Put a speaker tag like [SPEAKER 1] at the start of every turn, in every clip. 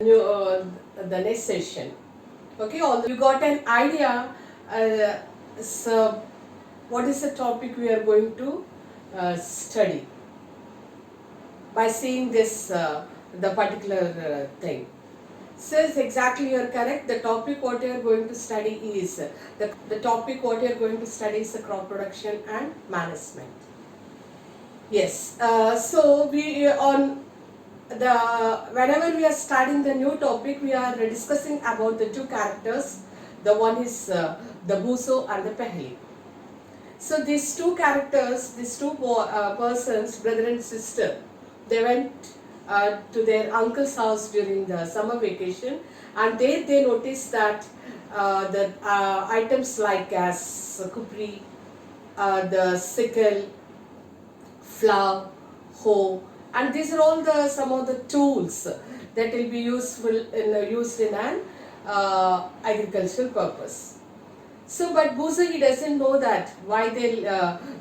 [SPEAKER 1] the next session. Okay, although you got an idea, so what is the topic we are going to study by seeing this the particular thing. So it's exactly, you're correct. The topic what you are going to study is the topic what you are going to study is the crop production and management. Yes. So we on the whenever we are studying the new topic, we are discussing about the two characters. The one is the Buzo and the Pehli. So these two characters, these two persons, brother and sister, they went to their uncle's house during the summer vacation, and there they noticed that the items like as kupri, the sickle, flour, hoe, and these are all the some of the tools that will be used in an agricultural purpose. So, but Boozer, he doesn't know that why they'll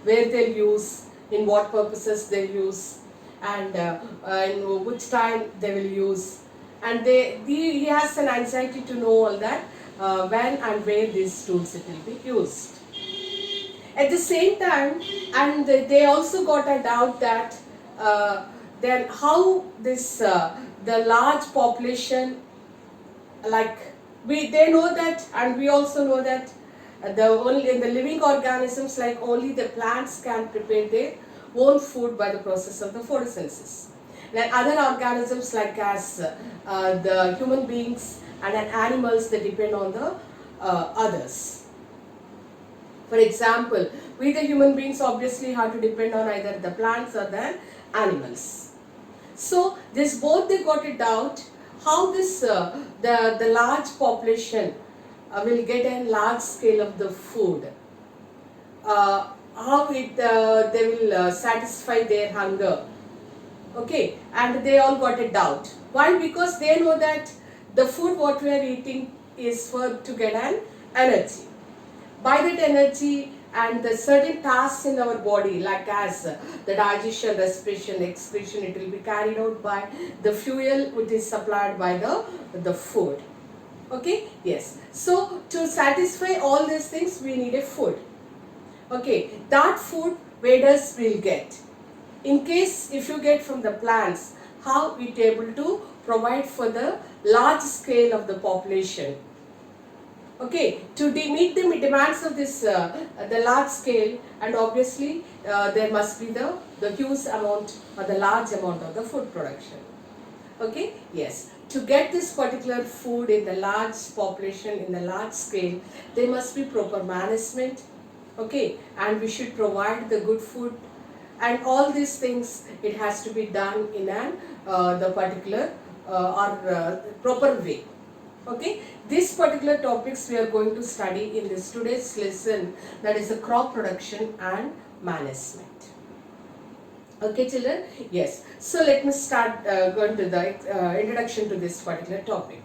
[SPEAKER 1] where they'll use, in what purposes they'll use, and in which time they will use, and he has an anxiety to know all that when and where these tools it will be used. At the same time, and they also got a doubt that then how this the large population, like they know that, and we also know that the only in the living organisms, like only the plants can prepare their own food by the process of the photosynthesis. Like other organisms like as the human beings and animals, they depend on the others. For example, we the human beings obviously have to depend on either the plants or the animals. So this both they got it out how this the large population will get a large scale of the food. How it they will satisfy their hunger. Okay, and they all got a doubt. Why? Because they know that the food what we are eating is for to get an energy. By that energy and the certain tasks in our body, like as the digestion, respiration, excretion, it will be carried out by the fuel which is supplied by the food. Okay, yes. So to satisfy all these things, we need a food. Okay, that food waders will get. In case if you get from the plants, how it able to provide for the large scale of the population. Okay, to meet the demands of this the large scale, and obviously there must be the huge amount or the large amount of the food production. Okay, yes. To get this particular food in the large population, in the large scale, there must be proper management. Okay, and we should provide the good food, and all these things it has to be done in an the particular or proper way. Okay, these particular topics we are going to study in this today's lesson, that is the crop production and management. Okay children, yes. So let me start going to the introduction to this particular topic.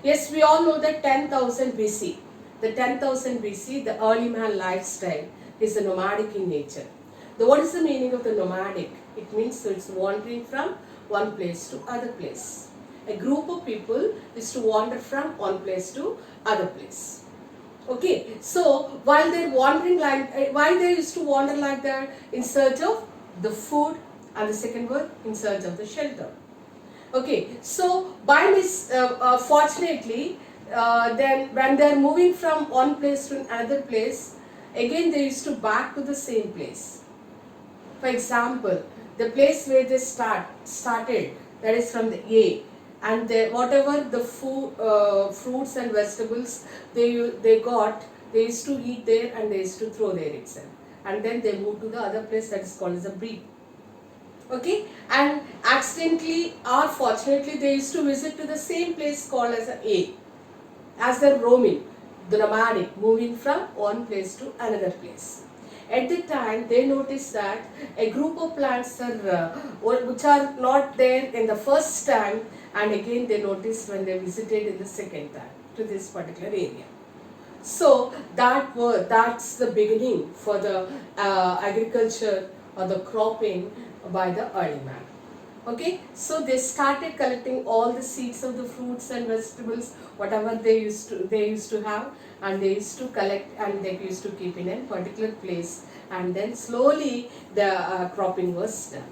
[SPEAKER 1] Yes, we all know that 10,000 BC, the 10,000 BC, the early man lifestyle is a nomadic in nature. What is the meaning of the nomadic? It means it's wandering from one place to other place. A group of people is to wander from one place to other place. Okay, so while they're wandering like, why they used to wander like that? In search of the food, and the second word, in search of the shelter. Okay, so by this, fortunately, then when they're moving from one place to another place, again they used to back to the same place. For example, the place where they started, that is from the A, and whatever the food, fruits and vegetables they got, they used to eat there and they used to throw there itself, and then they moved to the other place that is called as a B. Okay, and accidentally or fortunately they used to visit to the same place called as A, as they're roaming, the nomadic, moving from one place to another place. At the time, they noticed that a group of plants are which are not there in the first time, and again they noticed when they visited in the second time to this particular area. So that's the beginning for the agriculture or the cropping by the early man. Okay, so they started collecting all the seeds of the fruits and vegetables, whatever they used to have, and they used to collect and they used to keep in a particular place, and then slowly the cropping was done.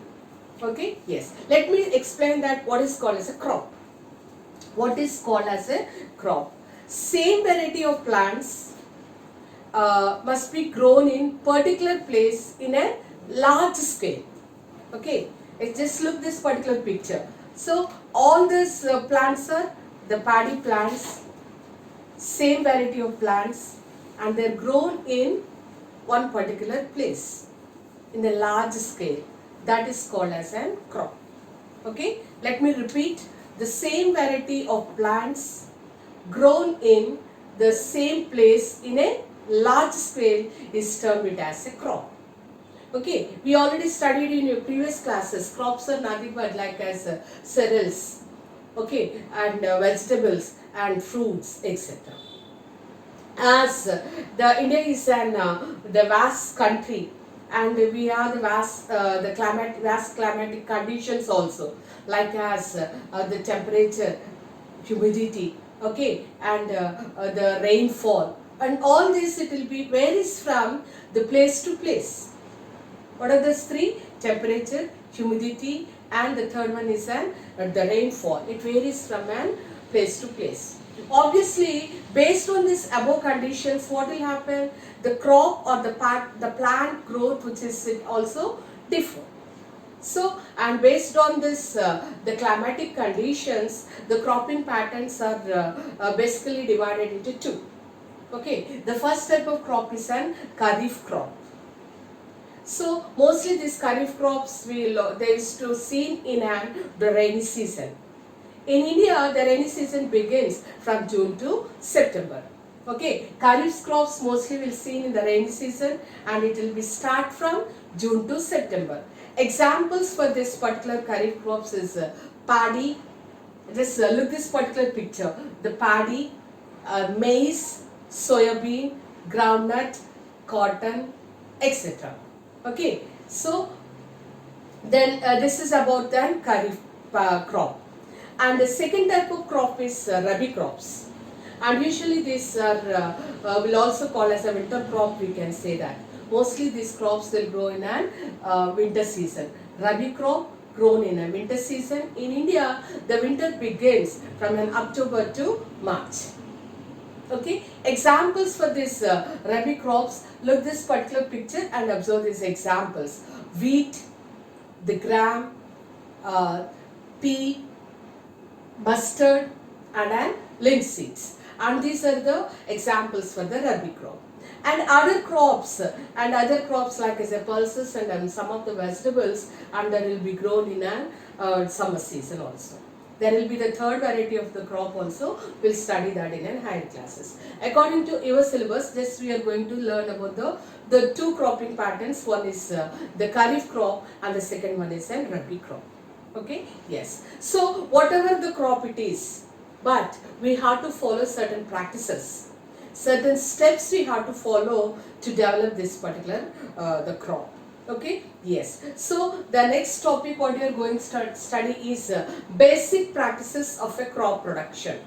[SPEAKER 1] Okay, yes. Let me explain that what is called as a crop. What is called as a crop? Same variety of plants must be grown in particular place in a large scale. Okay, just look this particular picture. So all these plants are the paddy plants, same variety of plants, and they're grown in one particular place in a large scale. That is called as a crop. Okay, let me repeat. The same variety of plants grown in the same place in a large scale is termed as a crop. Okay, we already studied in your previous classes, crops are nothing but like as cereals, okay, and vegetables and fruits, etc. As the India is the vast country, and we have the vast climatic conditions also, like as the temperature, humidity, okay, and the rainfall, and all this it will be varies from the place to place. What are those three? Temperature, humidity, and the third one is the rainfall. It varies from place to place. Obviously, based on this above conditions, what will happen? The crop or the plant growth, which is also differ. So, and based on this, the climatic conditions, the cropping patterns are basically divided into two. Okay, the first type of crop is an kharif crop. So mostly these kharif crops they used to seen in the rainy season. In India, the rainy season begins from June to September. Okay, kharif crops mostly will seen in the rainy season, and it will be start from June to September. Examples for this particular kharif crops is paddy. Just look this particular picture. The paddy, maize, soybean, groundnut, cotton, etc. Okay, so then this is about the kharif crop. And the second type of crop is rabi crops. And usually these are, will also call as a winter crop, we can say that. Mostly these crops will grow in a winter season. Rabi crop grown in a winter season. In India, the winter begins from an October to March. Okay, examples for this rabi crops, look this particular picture and observe these examples. Wheat, the gram, pea, mustard, and linseeds. And these are the examples for the rabi crop. And other crops like as a pulses and some of the vegetables, and that will be grown in a summer season also. There will be the third variety of the crop also. We'll study that in higher classes. According to your syllabus, just we are going to learn about the two cropping patterns. One is the kharif crop and the second one is a rabi crop. Okay, yes. So whatever the crop it is, but we have to follow certain practices, certain steps we have to follow to develop this particular the crop. Okay, yes. So the next topic what you are going to study is basic practices of a crop production.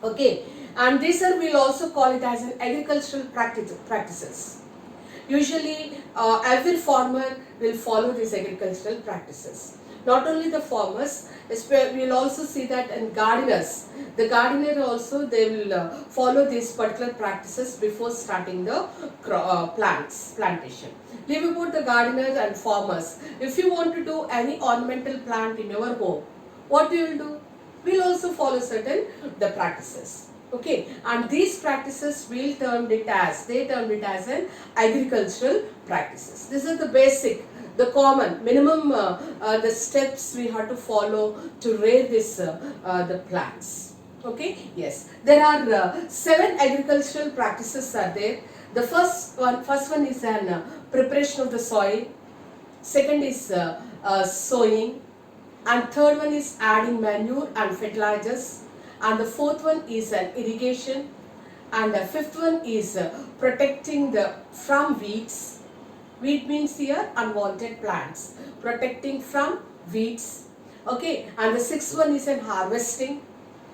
[SPEAKER 1] Okay, and these are we'll also call it as an agricultural practices. Usually every farmer will follow these agricultural practices. Not only the farmers, we will also see that in gardeners. The gardener also they will follow these particular practices before starting the plantation. Leave about the gardeners and farmers. If you want to do any ornamental plant in your home, what we will do? We will also follow certain the practices. Okay, and these practices they termed it as an agricultural practices. This is the basic, the common minimum the steps we have to follow to rear this the plants. Okay, yes, there are 7 agricultural practices are there. The first one is an preparation of the soil. Second is sowing, and third one is adding manure and fertilizers, and the fourth one is an irrigation, and the fifth one is protecting from weeds. Weed means here unwanted plants, protecting from weeds. Okay, and the sixth one is in harvesting.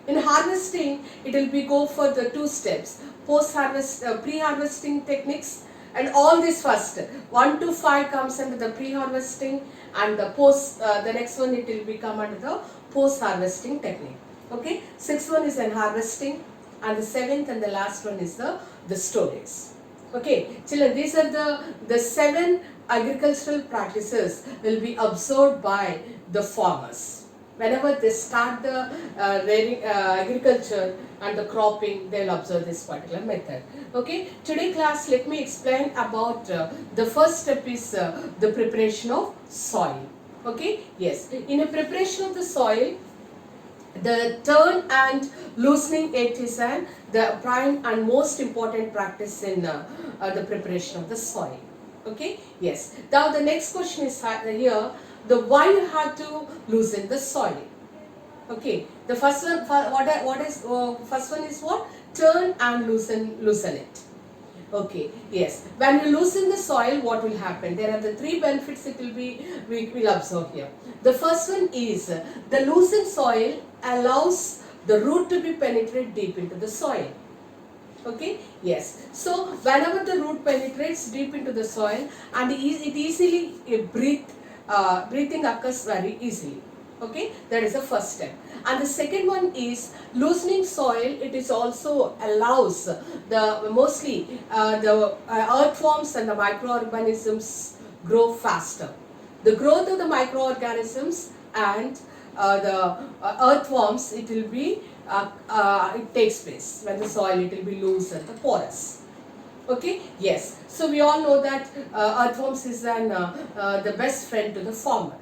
[SPEAKER 1] In harvesting, it will be go for the two steps: post harvest, pre-harvesting techniques, and all this first 1 to 5 comes under the pre-harvesting, and the post. The next one it will become under the post-harvesting technique. Okay, sixth one is in harvesting, and the seventh and the last one is the storage. Okay, children, these are the 7 agricultural practices will be observed by the farmers. Whenever they start the agriculture and the cropping, they will observe this particular method. Okay, today class, let me explain about the first step is the preparation of soil. Okay, yes, in a preparation of the soil, the turn and loosening it is the prime and most important practice in the preparation of the soil. Okay, yes. Now the next question is here, the why you have to loosen the soil. Okay, the first one, first one is what? Turn and loosen it. Okay, yes. When you loosen the soil, what will happen? There are the 3 benefits it will be, we will observe here. The first one is the loosened soil allows the root to be penetrate deep into the soil. Okay, yes. So whenever the root penetrates deep into the soil, and it easily breathing occurs very easily. Okay, that is the first step. And the second one is loosening soil. It is also allows the mostly the earthworms and the microorganisms grow faster. The growth of the microorganisms and the earthworms, it will be it takes place when the soil it will be loose and the porous. Okay, yes. So we all know that earthworms is the best friend to the farmer.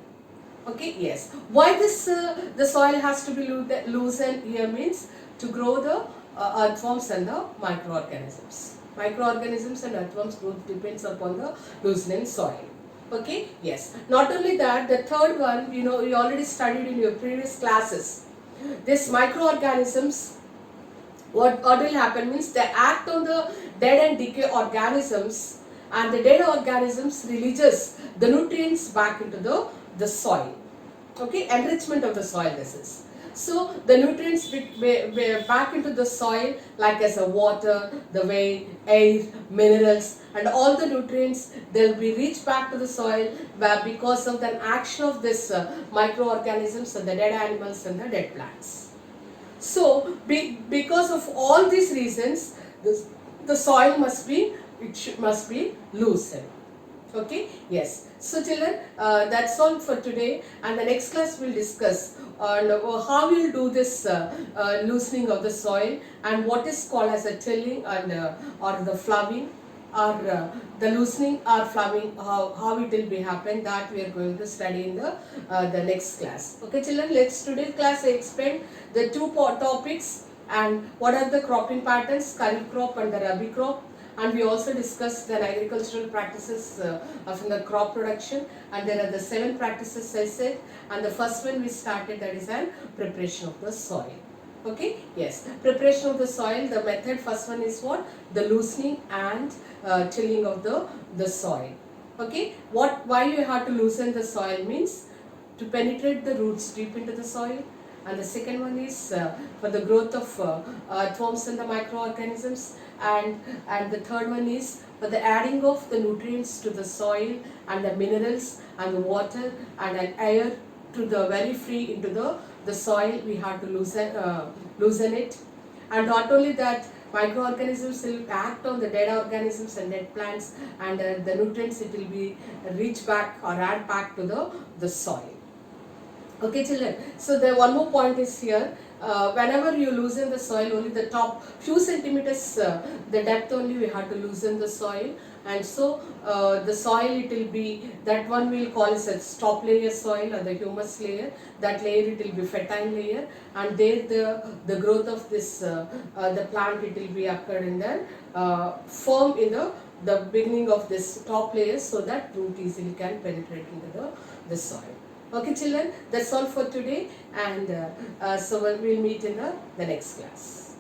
[SPEAKER 1] Okay, yes. Why this the soil has to be loosened here means to grow the earthworms and the microorganisms. Microorganisms and earthworms growth depends upon the loosening soil. Okay, yes. Not only that, the third one, you know, you already studied in your previous classes. This microorganisms, what will happen means they act on the dead and decay organisms, and the dead organisms releases the nutrients back into the soil. Okay, enrichment of the soil this is. So the nutrients back into the soil, like as a water, the way, air, minerals, and all the nutrients, they'll be reached back to the soil because of the action of this microorganisms and the dead animals and the dead plants. So because of all these reasons, the soil must be must be loosened. Okay, yes. So children, that's all for today, and the next class we'll discuss on how we'll do this loosening of the soil, and what is called as a tilling and or the floughing, or the loosening or floughing, how it will be happen, that we are going to study in the next class. Okay children, let's today's class I explained the 2 topics, and what are the cropping patterns, kharif crop and the rabi crop. And we also discussed the agricultural practices of the crop production, and there are the 7 practices I said, and the first one we started, that is an preparation of the soil. Okay, yes, preparation of the soil, the method first one is what? The loosening and tilling of the soil. Okay, why you have to loosen the soil means to penetrate the roots deep into the soil, and the second one is for the growth of earthworms and the microorganisms, and the third one is for the adding of the nutrients to the soil and the minerals and the water and an air to the very free into the soil. We have to loosen it, and not only that, microorganisms will act on the dead organisms and dead plants, and the nutrients it will be reach back or add back to the soil. Okay children, so the one more point is here, whenever you loosen the soil, only the top few centimeters, the depth only we have to loosen the soil, and so the soil it will be, that one we will call as a top layer soil or the humus layer, that layer it will be fertile layer, and there the growth of this the plant it will be occurred in the firm in the beginning of this top layer, so that root easily can penetrate into the soil. Okay children, that's all for today, and so we'll meet in the next class.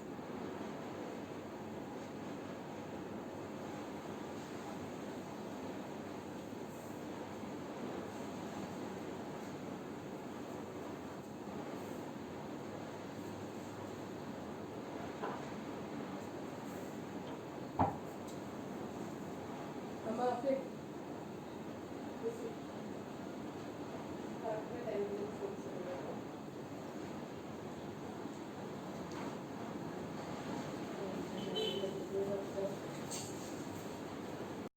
[SPEAKER 1] chocolate